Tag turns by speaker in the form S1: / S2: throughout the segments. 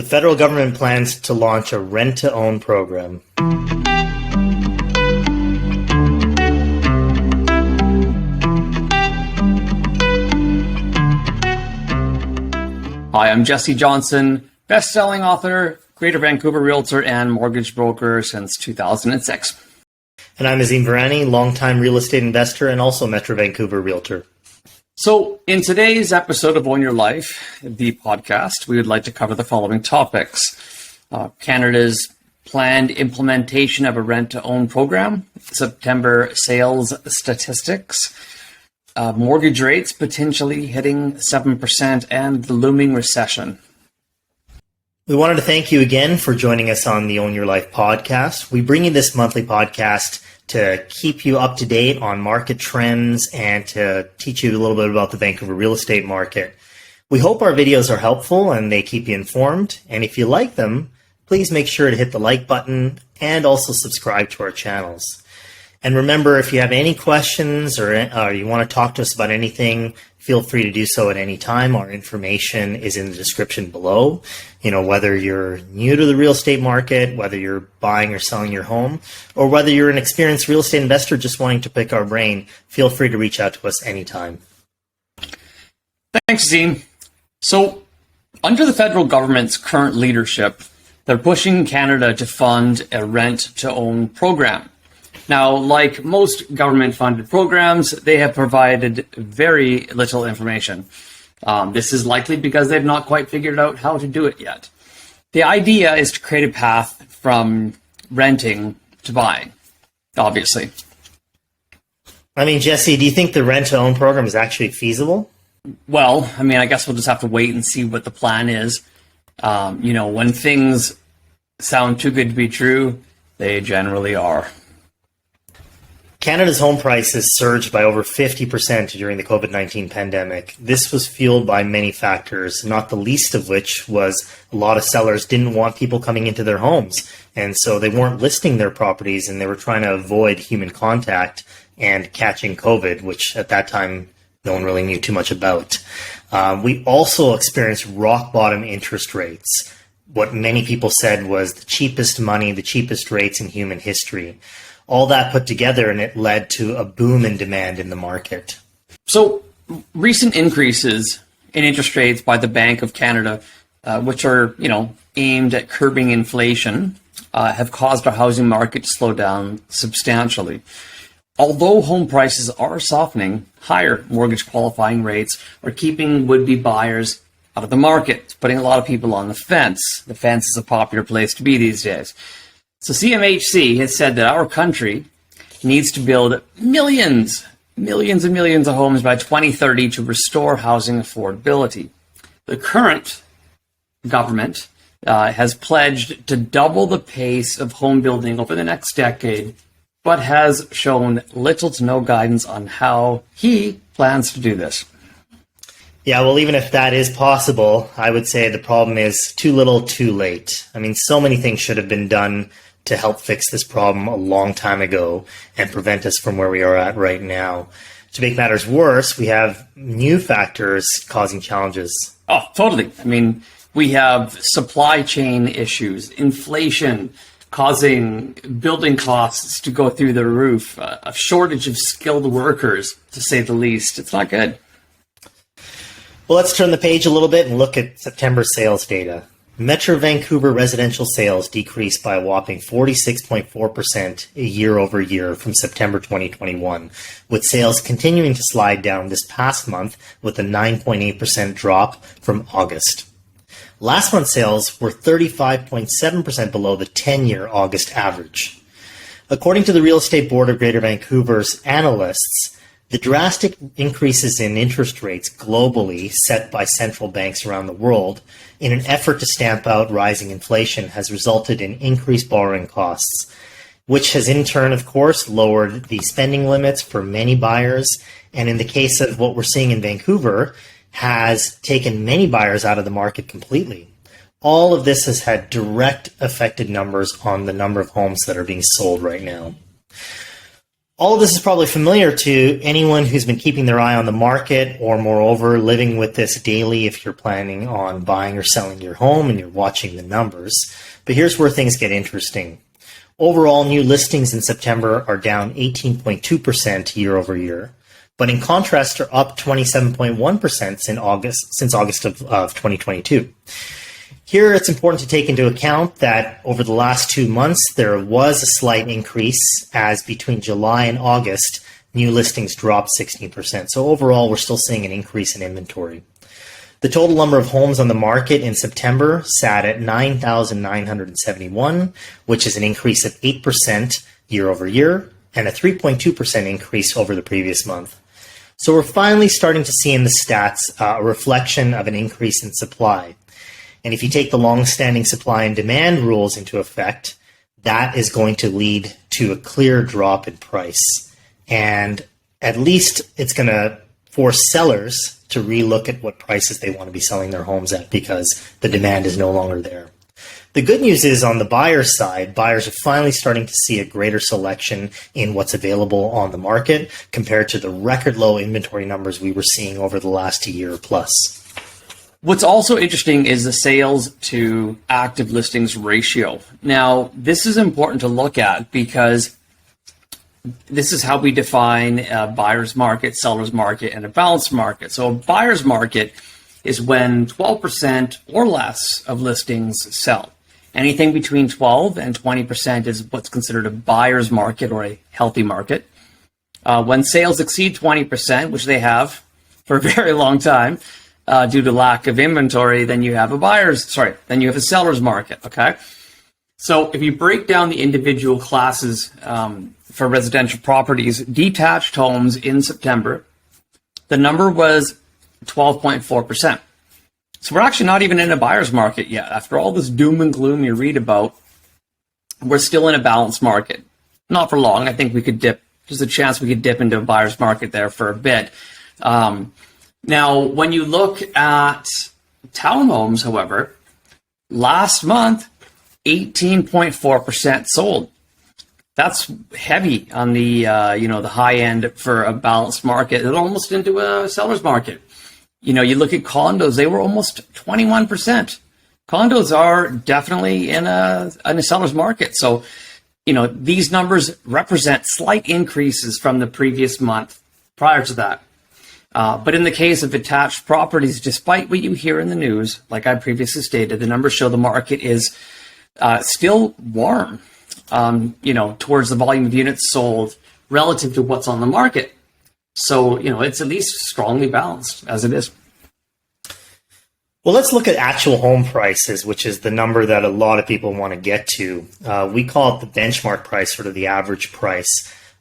S1: The federal government plans to launch a rent-to-own program.
S2: Hi, I'm Jesse Johnson, best-selling author, Greater Vancouver Realtor, and mortgage broker since 2006.
S1: And I'm Azim Virani, longtime real estate investor and also Metro Vancouver Realtor.
S2: So in today's episode of Own Your Life, the podcast, we would like to cover the following topics. Canada's planned implementation of a rent-to-own program, September sales statistics, mortgage rates potentially hitting 7%, and the looming recession.
S1: We wanted to thank you again for joining us on the Own Your Life podcast. We bring you this monthly podcast to keep you up to date on market trends and to teach you a little bit about the Vancouver real estate market. We hope our videos are helpful and they keep you informed. And if you like them, please make sure to hit the like button and also subscribe to our channels. And remember, if you have any questions or you want to talk to us about anything, feel free to do so at any time. Our information is in the description below. You know, whether you're new to the real estate market, whether you're buying or selling your home, or whether you're an experienced real estate investor just wanting to pick our brain, feel free to reach out to us anytime.
S2: Thanks, Azim. So, under the federal government's current leadership, they're pushing Canada to fund a rent-to-own program. Now, like most government-funded programs, they have provided very little information. This is likely because they've not quite figured out how to do it yet. The idea is to create a path from renting to buying, obviously.
S1: I mean, Jesse, do you think the rent-to-own program is actually feasible?
S2: Well, I mean, I guess we'll just have to wait and see what the plan is. When things sound too good to be true, they generally are.
S1: Canada's home prices surged by over 50% during the COVID-19 pandemic. This was fueled by many factors, not the least of which was a lot of sellers didn't want people coming into their homes. And so they weren't listing their properties and they were trying to avoid human contact and catching COVID, which at that time no one really knew too much about. We also experienced rock bottom interest rates. What many people said was the cheapest money, the cheapest rates in human history. All that put together, and it led to a boom in demand in the market.
S2: So recent increases in interest rates by the Bank of Canada, which are, aimed at curbing inflation, have caused our housing market to slow down substantially. Although home prices are softening, higher mortgage qualifying rates are keeping would-be buyers out of the market. It's putting a lot of people on the fence. The fence is a popular place to be these days. So CMHC has said that our country needs to build millions and millions of homes by 2030 to restore housing affordability. The current government has pledged to double the pace of home building over the next decade, but has shown little to no guidance on how he plans to do this.
S1: Yeah, well, even if that is possible, I would say the problem is too little, too late. I mean, so many things should have been done to help fix this problem a long time ago and prevent us from where we are at right now. To make matters worse, we have new factors causing challenges.
S2: Oh, totally. I mean, we have supply chain issues, inflation causing building costs to go through the roof, a shortage of skilled workers, to say the least. It's not good.
S1: Well, let's turn the page a little bit and look at September sales data. Metro Vancouver residential sales decreased by a whopping 46.4% year over year from September 2021, with sales continuing to slide down this past month with a 9.8% drop from August. Last month's sales were 35.7% below the 10-year August average. According to the Real Estate Board of Greater Vancouver's analysts, the drastic increases in interest rates globally set by central banks around the world in an effort to stamp out rising inflation has resulted in increased borrowing costs, which has in turn, of course, lowered the spending limits for many buyers, and in the case of what we're seeing in Vancouver, has taken many buyers out of the market completely. All of this has had direct affected numbers on the number of homes that are being sold right now. All of this is probably familiar to anyone who's been keeping their eye on the market or moreover living with this daily if you're planning on buying or selling your home and you're watching the numbers. But here's where things get interesting. Overall, new listings in September are down 18.2% year over year, but in contrast are up 27.1% since August of 2022. Here, it's important to take into account that over the last 2 months, there was a slight increase as between July and August, new listings dropped 16%. So overall, we're still seeing an increase in inventory. The total number of homes on the market in September sat at 9,971, which is an increase of 8% year over year and a 3.2% increase over the previous month. So we're finally starting to see in the stats a reflection of an increase in supply. And if you take the long-standing supply and demand rules into effect, that is going to lead to a clear drop in price. And at least it's going to force sellers to relook at what prices they want to be selling their homes at because the demand is no longer there. The good news is on the buyer side, buyers are finally starting to see a greater selection in what's available on the market compared to the record low inventory numbers we were seeing over the last year plus.
S2: What's also interesting is the sales to active listings ratio. Now, this is important to look at because this is how we define a buyer's market, seller's market, and a balanced market. So a buyer's market is when 12% or less of listings sell. Anything between 12 and 20% is what's considered a buyer's market or a healthy market. When sales exceed 20%, which they have for a very long time, due to lack of inventory, then you have a seller's market, okay? So if you break down the individual classes for residential properties, detached homes in September, the number was 12.4%. So we're actually not even in a buyer's market yet. After all this doom and gloom you read about, we're still in a balanced market. Not for long. I think we could dip, there's a chance we could dip into a buyer's market there for a bit. Now, when you look at townhomes, however, last month, 18.4% sold. That's heavy on the the high end for a balanced market. It's almost into a seller's market. You look at condos; they were almost 21%. Condos are definitely in a seller's market. So, these numbers represent slight increases from the previous month prior to that. But in the case of attached properties, despite what you hear in the news, like I previously stated, the numbers show the market is still warm, towards the volume of units sold relative to what's on the market. So, it's at least strongly balanced as it is.
S1: Well, let's look at actual home prices, which is the number that a lot of people want to get to. We call it the benchmark price, sort of the average price.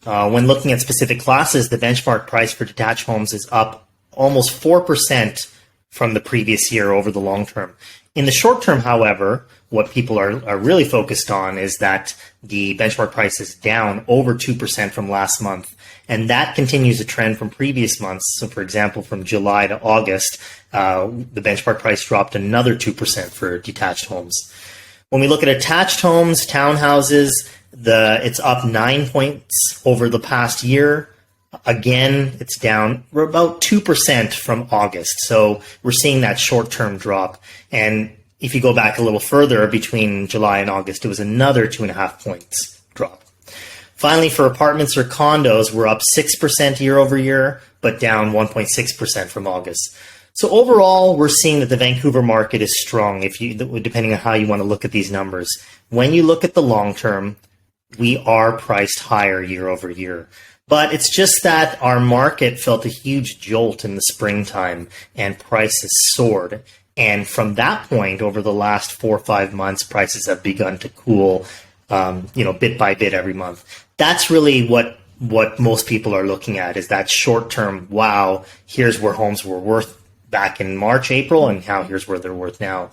S1: When looking at specific classes, the benchmark price for detached homes is up almost 4% from the previous year over the long term. In the short term, however, what people are really focused on is that the benchmark price is down over 2% from last month. And that continues a trend from previous months. So, for example, from July to August, the benchmark price dropped another 2% for detached homes. When we look at attached homes, townhouses, it's up 9 points over the past year. Again, it's down about 2% from August. So we're seeing that short-term drop. And if you go back a little further, between July and August, it was another 2.5 points drop. Finally, for apartments or condos, we're up 6% year over year, but down 1.6% from August. So overall, we're seeing that the Vancouver market is strong, depending on how you want to look at these numbers. When you look at the long term, we are priced higher year over year. But it's just that our market felt a huge jolt in the springtime and prices soared. And from that point, over the last 4 or 5 months, prices have begun to cool, bit by bit every month. That's really what most people are looking at, is that short-term, wow, here's where homes were worth back in March, April, and here's where they're worth now.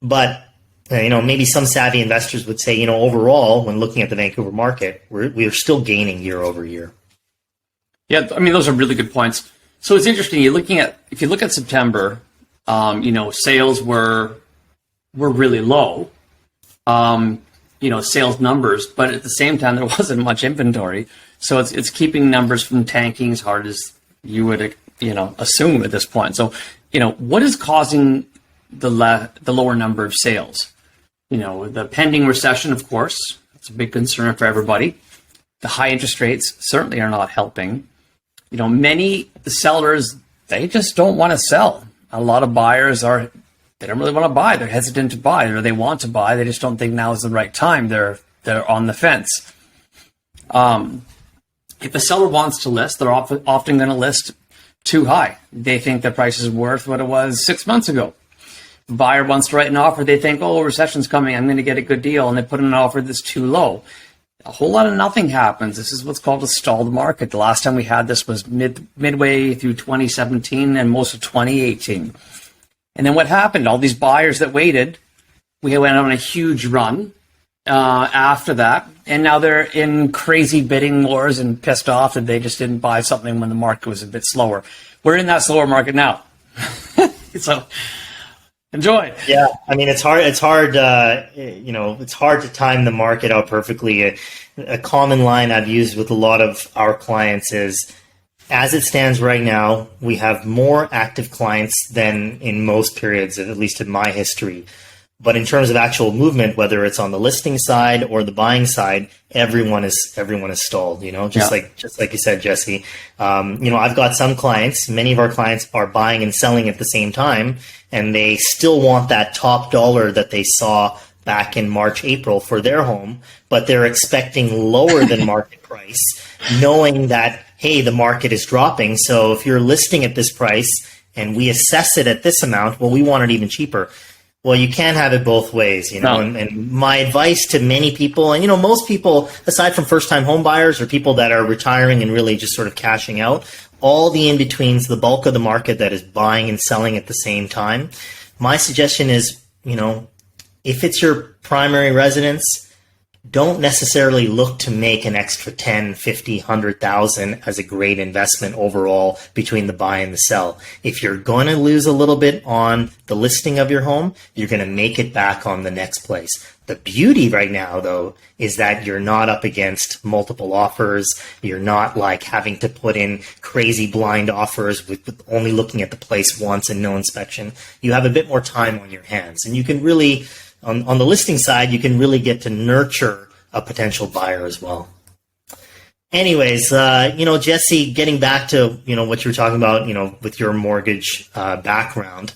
S1: But maybe some savvy investors would say, overall, when looking at the Vancouver market, we are still gaining year over year.
S2: Yeah, I mean, those are really good points. So it's interesting. If you look at September, sales were really low, sales numbers, but at the same time, there wasn't much inventory. So it's keeping numbers from tanking as hard as you would, assume at this point. So, what is causing the lower number of sales? The pending recession, of course, it's a big concern for everybody. The high interest rates certainly are not helping. Many sellers, they just don't want to sell. A lot of buyers they don't really want to buy. They're hesitant to buy, or they want to buy. They just don't think now is the right time. They're on the fence. If a seller wants to list, they're often going to list too high. They think the price is worth what it was 6 months ago. The buyer wants to write an offer. They think, oh, recession's coming. I'm going to get a good deal. And they put in an offer that's too low. A whole lot of nothing happens. This is what's called a stalled market. The last time we had this was midway through 2017 and most of 2018. And then what happened? All these buyers that waited, we went on a huge run after that. And now they're in crazy bidding wars and pissed off that they just didn't buy something when the market was a bit slower. We're in that slower market now. So enjoy.
S1: Yeah, I mean, it's hard. It's hard to time the market out perfectly. A common line I've used with a lot of our clients is, as it stands right now, we have more active clients than in most periods, at least in my history. But in terms of actual movement, whether it's on the listing side or the buying side, everyone is stalled. Just like you said, Jesse. I've got some clients. Many of our clients are buying and selling at the same time, and they still want that top dollar that they saw back in March, April for their home, but they're expecting lower than market price, knowing that, hey, the market is dropping. So if you're listing at this price and we assess it at this amount, well, we want it even cheaper. Well, you can't have it both ways,
S2: No.
S1: And my advice to many people, and most people, aside from first-time home buyers or people that are retiring and really just sort of cashing out, all the in-betweens, the bulk of the market that is buying and selling at the same time, my suggestion is, if it's your primary residence, don't necessarily look to make an extra 10, 50, 100,000 as a great investment overall between the buy and the sell. If you're going to lose a little bit on the listing of your home, you're going to make it back on the next place. The beauty right now, though, is that you're not up against multiple offers. You're not like having to put in crazy blind offers with only looking at the place once and no inspection. You have a bit more time on your hands, and you can really, on the listing side, you can really get to nurture a potential buyer as well. Anyways, Jesse, getting back to, what you were talking about, with your mortgage background,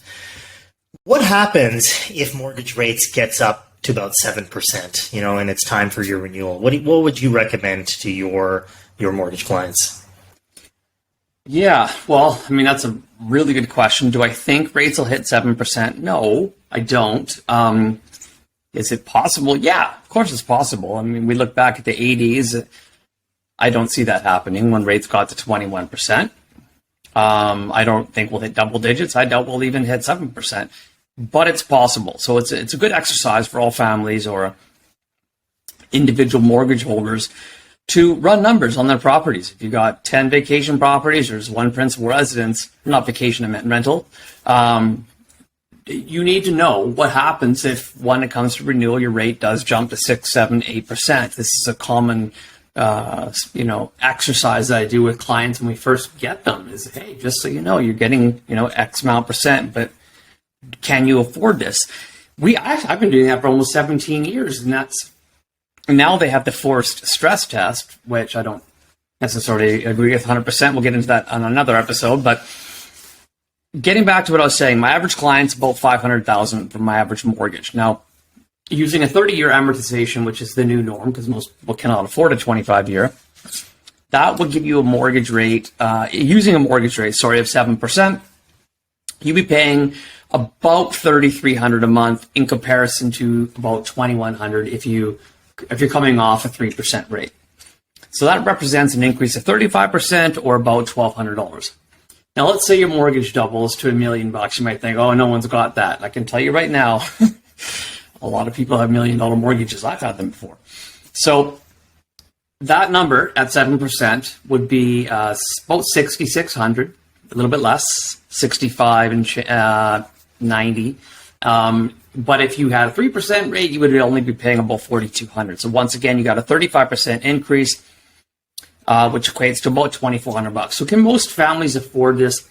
S1: what happens if mortgage rates gets up to about 7%, and it's time for your renewal? What would you recommend to your mortgage clients?
S2: Yeah, well, that's a really good question. Do I think rates will hit 7%? No, I don't. Is it possible? Yeah, of course it's possible. We look back at the 80s. I don't see that happening when rates got to 21%. I don't think we'll hit double digits. I doubt we'll even hit 7%. But it's possible. So it's a good exercise for all families or individual mortgage holders to run numbers on their properties. If you've got 10 vacation properties, there's one principal residence, not vacation, I meant rental. You need to know what happens if, when it comes to renewal, your rate does jump to 6, 7, 8%. This is a common exercise that I do with clients when we first get them is, hey, just so you know, you're getting, X amount percent, but can you afford this? I've been doing that for almost 17 years, and now they have the forced stress test, which I don't necessarily agree with 100%. We'll get into that on another episode, but getting back to what I was saying, my average client's about $500,000 for my average mortgage. Now, using a 30-year amortization, which is the new norm because most people cannot afford a 25-year, that would give you a mortgage rate, using a mortgage rate, of 7%. You'd be paying about $3,300 a month in comparison to about $2,100 if you're coming off a 3% rate. So that represents an increase of 35% or about $1,200. Now, let's say your mortgage doubles to $1 million. You might think, oh, no one's got that. I can tell you right now, a lot of people have $1 million mortgages. I've had them before. So that number at 7% would be about $6,600, a little bit less, $65 and $90. But if you had a 3% rate, you would only be paying about $4,200. So once again, you got a 35% increase. which equates to about $2,400. So can most families afford this?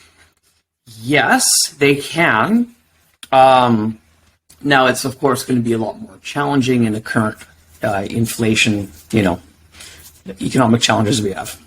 S2: Yes, they can. Now it's of course going to be a lot more challenging in the current inflation, economic challenges we have.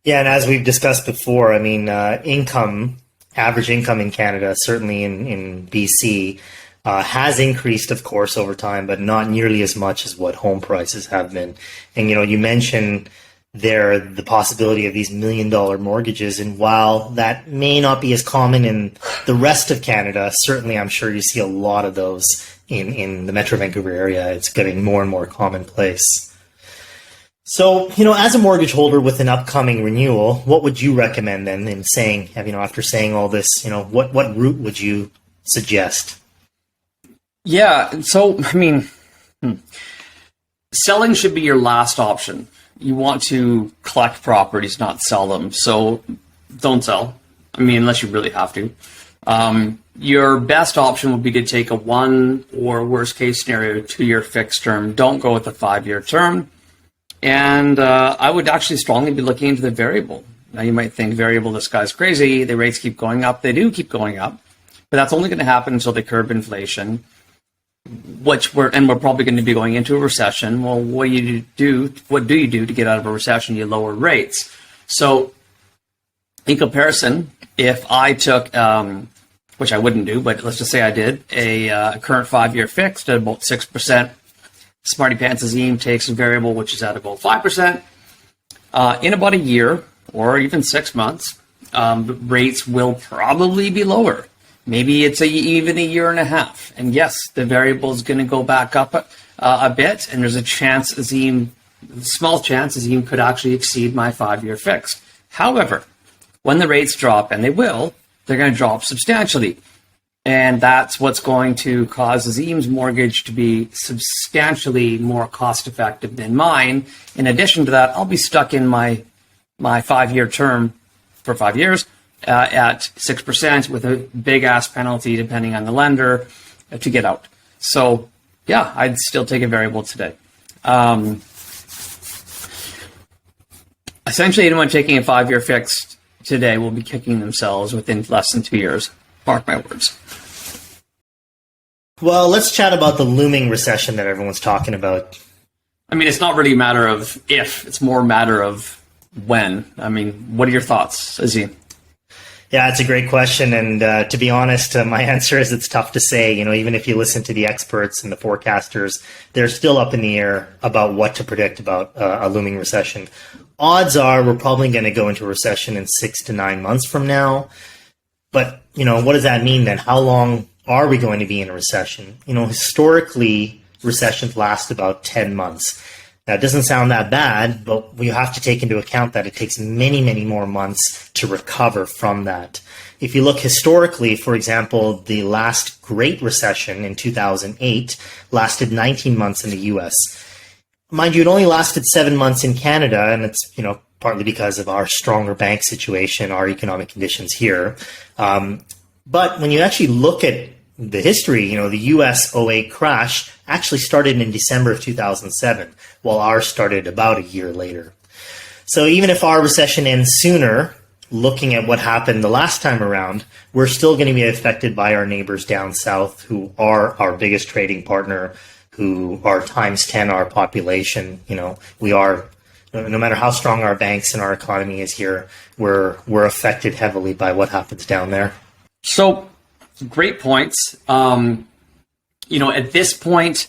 S1: Yeah, and as we've discussed before, I mean, average income in Canada, certainly in BC, has increased, of course, over time, but not nearly as much as what home prices have been. And, you mentioned there the possibility of these $1 million mortgages. And while that may not be as common in the rest of Canada, certainly I'm sure you see a lot of those in the Metro Vancouver area. It's getting more and more commonplace. So, as a mortgage holder with an upcoming renewal, what would you recommend then in saying, after saying all this, what route would you suggest?
S2: Yeah, so, selling should be your last option. You want to collect properties, not sell them. So don't sell. Unless you really have to. Your best option would be to take a 1 or worst case scenario 2-year fixed term. Don't go with a 5-year term. And I would actually strongly be looking into the variable. Now you might think variable, this guy's crazy. The rates keep going up. They do keep going up, but that's only going to happen until they curb inflation, we're probably going to be going into a recession. Well, what do you do to get out of a recession? You lower rates. So in comparison, if I took, which I wouldn't do, but let's just say I did, a current 5-year fixed at about 6%, Smarty Pants Azim takes a variable, which is at about 5%. In about a year or even 6 months, rates will probably be lower. Maybe it's even a year and a half. And yes, the variable is going to go back up a bit, and there's a small chance Azim could actually exceed my 5-year fixed. However, when the rates drop, and they will, they're going to drop substantially. And that's what's going to cause Azim's mortgage to be substantially more cost effective than mine. In addition to that, I'll be stuck in my 5-year term for 5 years at 6% with a big ass penalty depending on the lender to get out. So yeah, I'd still take a variable today. Essentially, anyone taking a 5-year fixed today will be kicking themselves within less than 2 years. Mark my words.
S1: Well, let's chat about the looming recession that everyone's talking about.
S2: It's not really a matter of if, it's more a matter of when. What are your thoughts, Azim?
S1: Yeah, it's a great question. And to be honest, my answer is it's tough to say. Even if you listen to the experts and the forecasters, they're still up in the air about what to predict about a looming recession. Odds are we're probably going to go into a recession in 6 to 9 months from now. But, what does that mean then? How long are we going to be in a recession? Historically, recessions last about 10 months. Now, it doesn't sound that bad, but we have to take into account that it takes many, many more months to recover from that. If you look historically, for example, the last Great Recession in 2008 lasted 19 months in the U.S. Mind you, it only lasted 7 months in Canada, and it's, partly because of our stronger bank situation, our economic conditions here. But when you actually look at the history, the US 08 crash actually started in December of 2007, while ours started about a year later. So even if our recession ends sooner, looking at what happened the last time around, we're still going to be affected by our neighbors down south, who are our biggest trading partner, who are times 10 our population. We are, no matter how strong our banks and our economy is here, we're affected heavily by what happens down there.
S2: So, great points. At this point,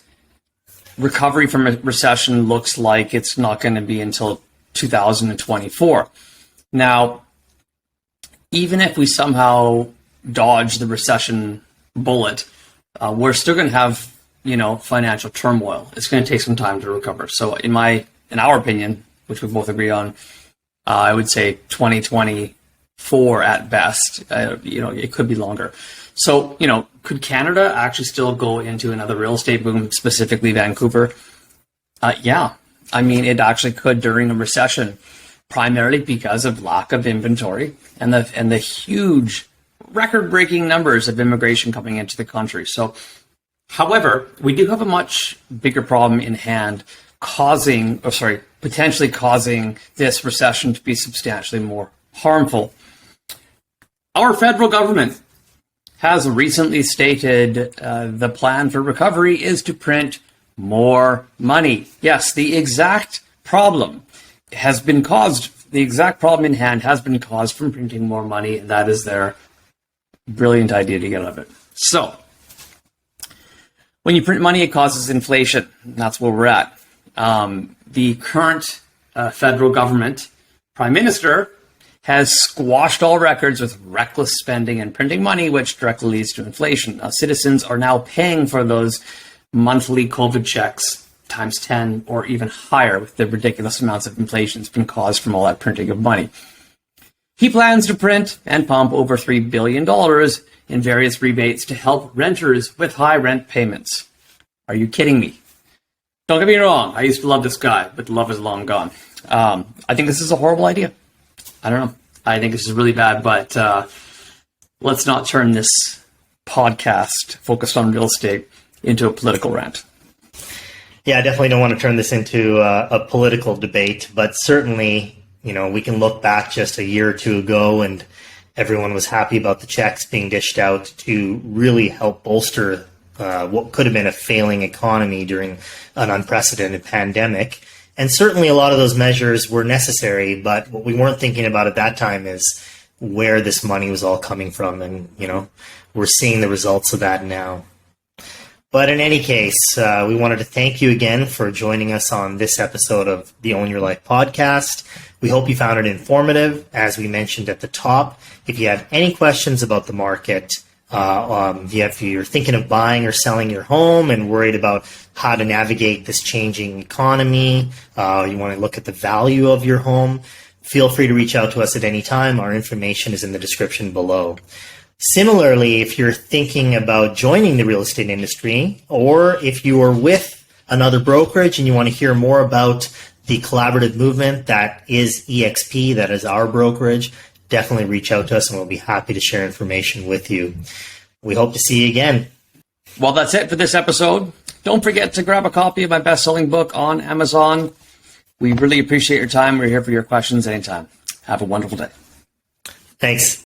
S2: recovery from a recession looks like it's not going to be until 2024. Now, even if we somehow dodge the recession bullet, we're still going to have, financial turmoil. It's going to take some time to recover. So in our opinion, which we both agree on, I would say 2024 at best. It could be longer. So, could Canada actually still go into another real estate boom, specifically Vancouver? Yeah. It actually could during a recession, primarily because of lack of inventory and the huge record-breaking numbers of immigration coming into the country. So, however, we do have a much bigger problem in hand, potentially potentially causing this recession to be substantially more harmful. Our federal government has recently stated the plan for recovery is to print more money. Yes, the exact problem in hand has been caused from printing more money, and that is their brilliant idea to get out of it. So, when you print money, it causes inflation. That's where we're at. The current federal government prime minister has squashed all records with reckless spending and printing money, which directly leads to inflation. Citizens are now paying for those monthly COVID checks times 10 or even higher with the ridiculous amounts of inflation that's been caused from all that printing of money. He plans to print and pump over $3 billion in various rebates to help renters with high rent payments. Are you kidding me? Don't get me wrong, I used to love this guy, but the love is long gone. I think this is a horrible idea. I don't know. I think this is really bad, but let's not turn this podcast focused on real estate into a political rant.
S1: Yeah, I definitely don't want to turn this into a political debate, but certainly, we can look back just a year or two ago and everyone was happy about the checks being dished out to really help bolster what could have been a failing economy during an unprecedented pandemic. And certainly a lot of those measures were necessary, but what we weren't thinking about at that time is where this money was all coming from. And, we're seeing the results of that now. But in any case, we wanted to thank you again for joining us on this episode of the Own Your Life podcast. We hope you found it informative. As we mentioned at the top, if you have any questions about the market, if you're thinking of buying or selling your home and worried about how to navigate this changing economy, you want to look at the value of your home, feel free to reach out to us at any time. Our information is in the description below. Similarly, if you're thinking about joining the real estate industry, or if you are with another brokerage and you want to hear more about the collaborative movement that is EXP, that is our brokerage, definitely reach out to us and we'll be happy to share information with you. We hope to see you again.
S2: Well, that's it for this episode. Don't forget to grab a copy of my best-selling book on Amazon. We really appreciate your time. We're here for your questions anytime. Have a wonderful day.
S1: Thanks.